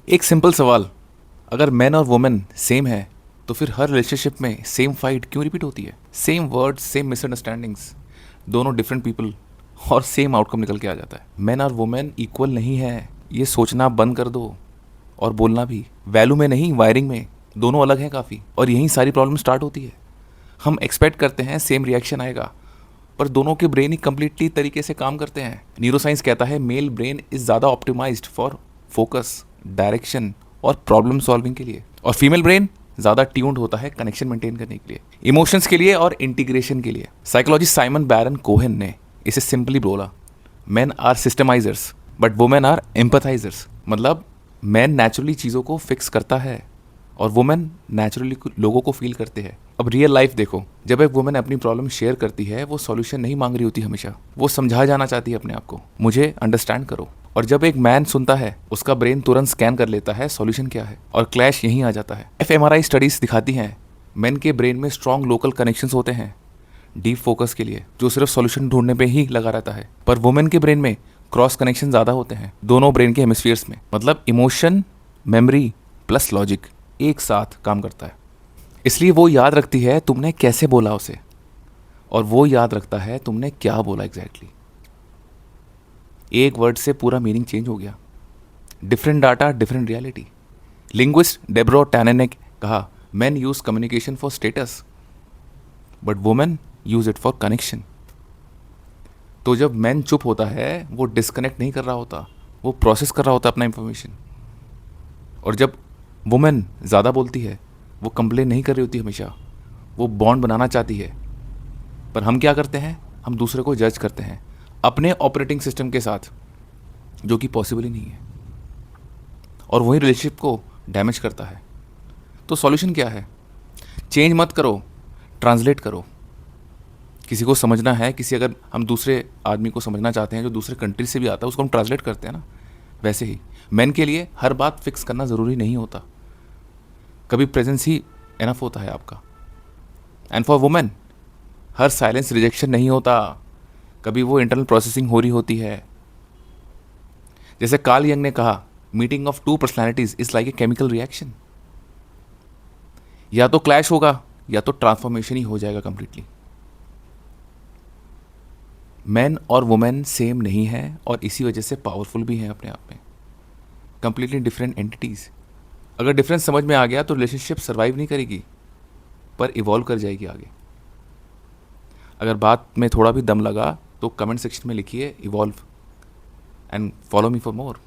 एक सिंपल सवाल, अगर मैन और वुमेन सेम है तो फिर हर रिलेशनशिप में सेम फाइट क्यों रिपीट होती है? सेम वर्ड्स, सेम मिसअंडरस्टैंडिंग्स, दोनों डिफरेंट पीपल और सेम आउटकम निकल के आ जाता है। मैन और वुमेन इक्वल नहीं है, ये सोचना बंद कर दो। और बोलना भी, वैल्यू में नहीं वायरिंग में, दोनों अलग हैं काफ़ी। और यहीं सारी प्रॉब्लम स्टार्ट होती है। हम एक्सपेक्ट करते हैं सेम रिएक्शन आएगा, पर दोनों के ब्रेन ही कम्प्लीटली तरीके से काम करते हैं। न्यूरोसाइंस कहता है मेल ब्रेन इज ज़्यादा ऑप्टिमाइज्ड फॉर फोकस, डायरेक्शन और प्रॉब्लम सॉल्विंग के लिए, और फीमेल ब्रेन ज़्यादा ट्यून्ड होता है कनेक्शन मेंटेन करने के लिए, इमोशंस के लिए और इंटीग्रेशन के लिए। साइकोलॉजिस्ट साइमन बैरन कोहेन ने इसे सिंपली बोला, man are systemizers but women are empathizers. मतलब मैन नेचुरली चीज़ों को फिक्स करता है और वुमेन नेचुरली लोगों को फील करते हैं। अब रियल लाइफ देखो, जब एक वुमेन अपनी प्रॉब्लम शेयर करती है, वो सॉल्यूशन नहीं मांग रही होती हमेशा, वो समझा जाना चाहती है अपने आप को, मुझे अंडरस्टैंड करो। और जब एक मैन सुनता है, उसका ब्रेन तुरंत स्कैन कर लेता है सॉल्यूशन क्या है, और क्लैश यहीं आ जाता है। एफएमआरआई स्टडीज दिखाती हैं मैन के ब्रेन में स्ट्रॉन्ग लोकल कनेक्शंस होते हैं डीप फोकस के लिए, जो सिर्फ सॉल्यूशन ढूंढने पे ही लगा रहता है। पर वुमेन के ब्रेन में क्रॉस कनेक्शन ज़्यादा होते हैं दोनों ब्रेन के हेमिस्फीयर्स में। मतलब इमोशन, मेमोरी प्लस लॉजिक एक साथ काम करता है। इसलिए वो याद रखती है तुमने कैसे बोला उसे, और वो याद रखता है तुमने क्या बोला एग्जैक्टली। एक वर्ड से पूरा मीनिंग चेंज हो गया। Different data, different reality. Linguist Deborah Tannen ने कहा, man use communication for status but women use it for connection. तो जब मैन चुप होता है, वो डिस्कनेक्ट नहीं कर रहा होता, वो प्रोसेस कर रहा होता अपना इंफॉर्मेशन। और जब वुमेन ज़्यादा बोलती है, वो कंप्लेन नहीं कर रही होती हमेशा, वो बॉन्ड बनाना चाहती है। पर हम क्या करते हैं, हम दूसरे को जज करते हैं अपने ऑपरेटिंग सिस्टम के साथ, जो कि पॉसिबल ही नहीं है, और वही रिलेशनशिप को डैमेज करता है। तो सॉल्यूशन क्या है? चेंज मत करो, ट्रांसलेट करो। किसी को समझना है, किसी अगर हम दूसरे आदमी को समझना चाहते हैं जो दूसरे कंट्री से भी आता है, उसको हम ट्रांसलेट करते हैं ना। वैसे ही मैन के लिए हर बात फिक्स करना ज़रूरी नहीं होता, कभी प्रेजेंस ही एनफ होता है आपका। And for women her silence rejection नहीं होता, कभी वो इंटरनल प्रोसेसिंग हो रही होती है। जैसे कार्ल यंग ने कहा, meeting of two personalities is like a chemical reaction. या तो क्लैश होगा या तो ट्रांसफॉर्मेशन ही हो जाएगा कंप्लीटली। मैन और वुमेन सेम नहीं है, और इसी वजह से पावरफुल भी हैं अपने आप में, कंप्लीटली डिफरेंट एंटिटीज़। अगर डिफरेंस समझ में आ गया तो रिलेशनशिप सर्वाइव नहीं करेगी, पर इवॉल्व कर जाएगी आगे। अगर बात में थोड़ा भी दम लगा तो कमेंट सेक्शन में लिखिए evolve, and follow me for more.